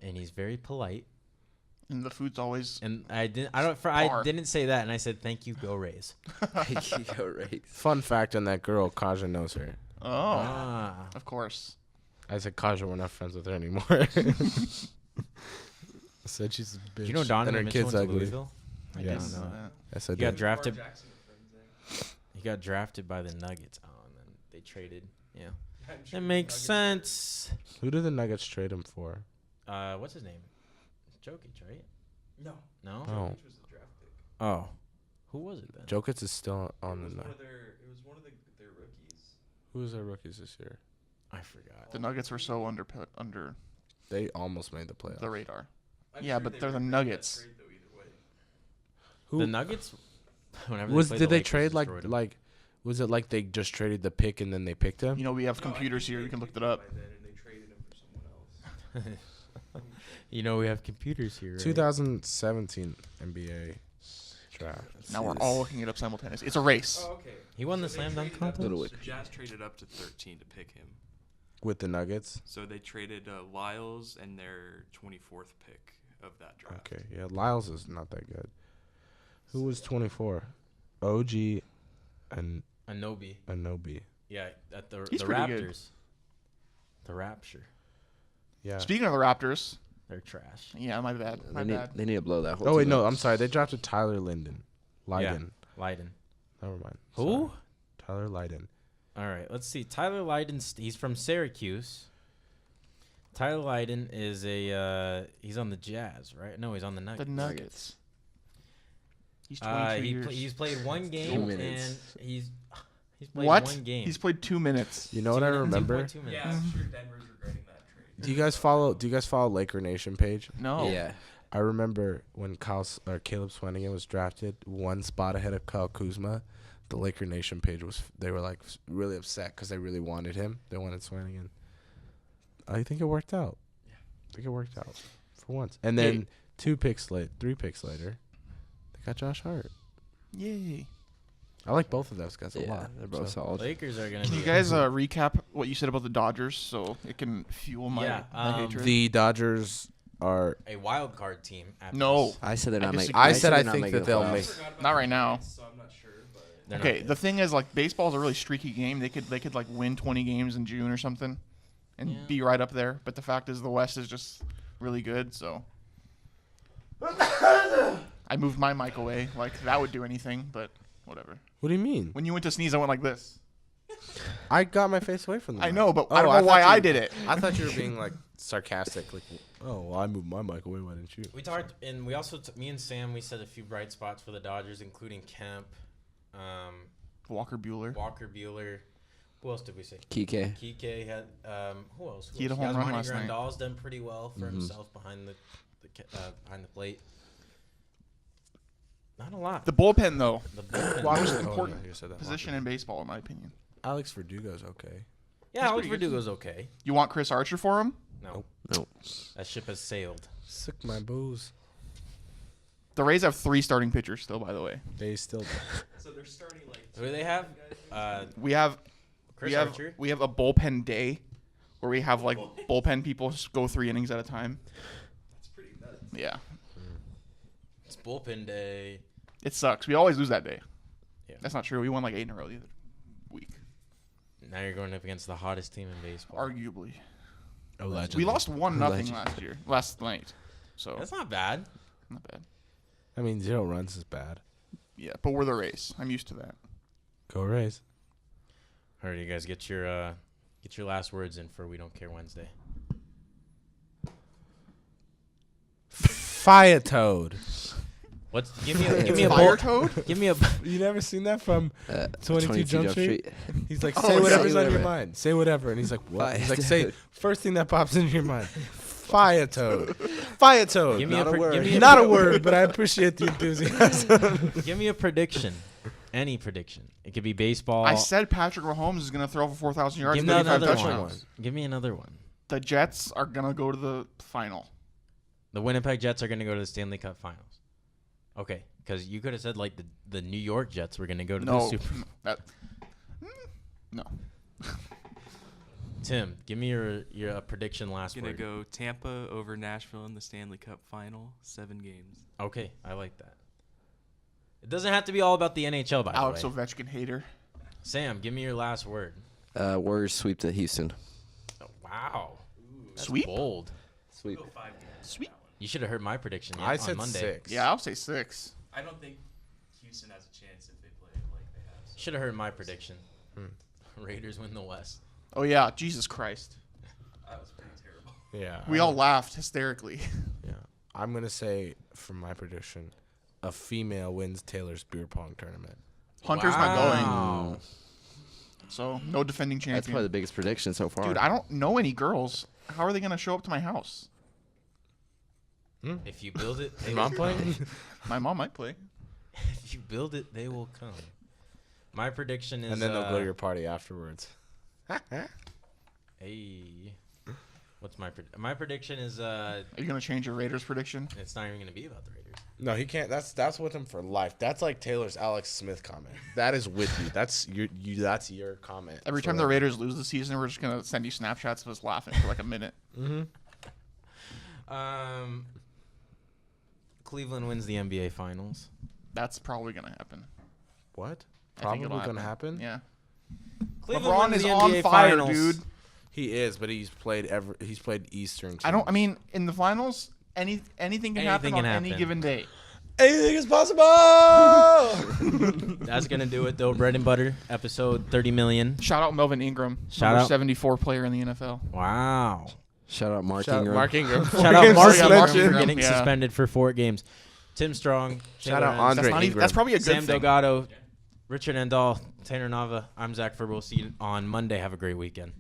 and he's very polite. And the food's always. And I didn't say that, and I said, thank you, Go Rays. Go Rays. Fun fact on that girl, Kaja knows her. Oh, Ah. of course. I said, Kaja, we're not friends with her anymore. I said she's a bitch. Do you know Donovan and her Mitchell kid's went to ugly. Louisville? I Yes. didn't know No. that. Yes, I He got did. drafted. Jackson were friends there. He got drafted by the Nuggets. Oh, and then they traded. Yeah, I'm that sure makes Nuggets- sense. Who did the Nuggets trade him for? What's his name? Jokic, right? No. No. Oh. Jokic was the draft pick. Oh, who was it then? Jokic is still on It the was one Nuggets. of their rookies. Who was their rookies this year? I forgot. The Nuggets were so under They almost made the playoffs. the radar. I'm Yeah, sure but they they're the regretted that Nuggets. trade, though, either way. Who The Nuggets. Whenever was? played Did the they Lakers, trade destroyed 'em. like? Was it like they just traded the pick and then they picked him? You know, we have No, I computers think here. they We can look picked it him up. by then, and they traded him for someone else. You know, we have computers here. Right? 2017 NBA draft. Now we're all looking it up simultaneously. It's a race. Oh, okay. He won the they slam dunk traded up- contest? Little So Wick. Jazz traded up to 13 to pick him. With the Nuggets. So they traded Lyles and their 24th pick of that draft. Okay, yeah, Lyles is not that good. Who was 24? OG and Anobi. Anobi. Yeah, at the He's the pretty good. Raptors. The Rapture. Yeah. Speaking of the Raptors, They're trash. yeah, my bad. My bad. They need to blow that whole Oh wait, team no, up. I'm sorry. They drafted Tyler Lydon. Lydon. Leiden. Never mind. Who? Sorry. Tyler Lydon. All right, let's see. Tyler Lydon. He's from Syracuse. Tyler Lydon is he's on the Jazz, right? No, he's on the The Nuggets. Nuggets. He's 22 years. He's played one game minutes. and he's played What? one game. He's played 2 minutes. You know what I remember? 2.2 minutes. Yeah, I'm sure Denver's regretting that trade. Do you guys follow Laker Nation page? No. Yeah. I remember when Caleb Swanigan was drafted, one spot ahead of Kyle Kuzma. The Laker Nation page they were like really upset because they really wanted him. They wanted Swanigan. I think it worked out. I think it worked out for once. And then 3 picks later, they got Josh Hart. Yay. I like both of those guys a Yeah, lot. they're both solid. Lakers are gonna. Can be you guys recap what you said about the Dodgers so it can fuel my hatred? The Dodgers are. a wild card team. After No. this. I said they're not making. I said I they're not think making that the they'll playoffs. make. Not right now. So I'm not sure, but They're Okay, not. the thing is, like, baseball's a really streaky game. They could like win 20 games in June or something, and Yeah. be right up there. But the fact is, the West is just really good. So I moved my mic away. Like that would do anything, but whatever. What do you mean? When you went to sneeze, I went like this. I got my face away from them. I know, but I don't know why I did it. I thought you were being like sarcastic. Like, oh, well, I moved my mic away. Why didn't you? We talked, and we also, me and Sam, we said a few bright spots for the Dodgers, including Kemp, Walker Bueller. Walker Bueller. Who else did we say? Kike. Kike had. Who else? He had a home run last night. Grandal's done pretty well for himself behind the plate. Not a lot. The bullpen, though, The bullpen. longest Oh, important yeah, you said that. position in baseball, in my opinion. Alex Verdugo's okay. Yeah, He's Alex pretty good. Verdugo's okay. You want Chris Archer for him? No, No. that ship has sailed. Sick my booze. The Rays have 3 starting pitchers still, by the way. They still. so they're starting like. Who do they have? We have Chris we have Archer. we have a bullpen day where we have like bullpen people go 3 innings at a time. That's pretty nuts. Yeah, It's bullpen day. it sucks. We always lose that day. Yeah. That's not true. We won like 8 in a row the other week, Now you're going up against the hottest team in baseball. arguably. Allegedly. We lost 1-0 Allegedly. last night, so That's not bad. not bad. I mean, 0 runs is bad. Yeah, but we're the Rays. I'm used to that. Go Rays. All right, you guys get your last words in for We Don't Care Wednesday. Fire Toad. What's give me a Fire bowl. Toad? Give me a You never seen that from 22 Jump Street? He's like, Oh, say yeah. whatever's Say on your whatever. mind. Say whatever. And he's like, what? Fire He's like, say Toad. first thing that pops into your mind. Fire Toad. Fire Toad. give me Not a, a pre- word. give me a Not a word, but I appreciate the enthusiasm. give me a prediction. Any prediction. It could be baseball. I said Patrick Mahomes is going to throw for 4,000 yards Give and me 35 another touchdowns. one. Give me another one. The Jets are going to go to the final. The Winnipeg Jets are going to go to the Stanley Cup Finals. Okay, because you could have said like the New York Jets were going to go to the No, Super. no. Tim, give me your prediction last Gonna word. go Tampa over Nashville in the Stanley Cup final, 7 games. Okay, I like that. It doesn't have to be all about the NHL, by Alex the way. Ovechkin hater. Sam, give me your last word. Warriors sweep to Houston. Oh, wow. That's Sweep? bold. Sweep. Go 5 games. Sweet. You should have heard my prediction I on said Monday. 6. Yeah, I'll say 6. I don't think Houston has a chance if they play like they have. So. Should have heard my prediction. Raiders win the West. Oh, yeah. Jesus Christ. That was pretty terrible. Yeah. We all laughed hysterically. Yeah. I'm going to say, from my prediction, a female wins Taylor's beer pong tournament. Hunter's not going. Wow. So, no defending That's probably champion. the biggest prediction so far. Dude, I don't know any girls. How are they going to show up to my house? If you build it, they Your will mom come. playing? My mom might play. If you build it, they will come. My prediction is. And then they'll go to your party afterwards. Hey. What's my prediction is Are you going to change your Raiders prediction? it's not even gonna be about the Raiders. No, he can't. That's with him for life. That's like Taylor's Alex Smith comment. That is with you. That's That's your comment. Every time the forever. Raiders lose the season, we're just going to send you Snapchats of us laughing for like a minute. Cleveland wins the NBA Finals. That's probably going to happen. What? I think Probably it'll gonna happen. Yeah. Cleveland LeBron wins is the on NBA fire, Finals. dude. He is, but he's played Eastern. I don't. I teams. mean, in the finals, anything can happen Anything on can any happen. given day. anything is possible. That's gonna do it though. Bread and butter episode 30 million. Shout out Melvin Ingram, Shout number out. 74 player in the NFL. Wow. Shout out Mark Shout out Ingram. Mark Ingram. Shout out Mark Yeah, Ingram Mark for Ingram, getting yeah. suspended for 4 games. Tim Strong. Shout Taylor out Enns, Andre That's not even. Ingram. That's probably a good Sam thing. Delgado, Richard Endall, Tanner Nava. I'm Zach Ferber. We'll see you on Monday. Have a great weekend.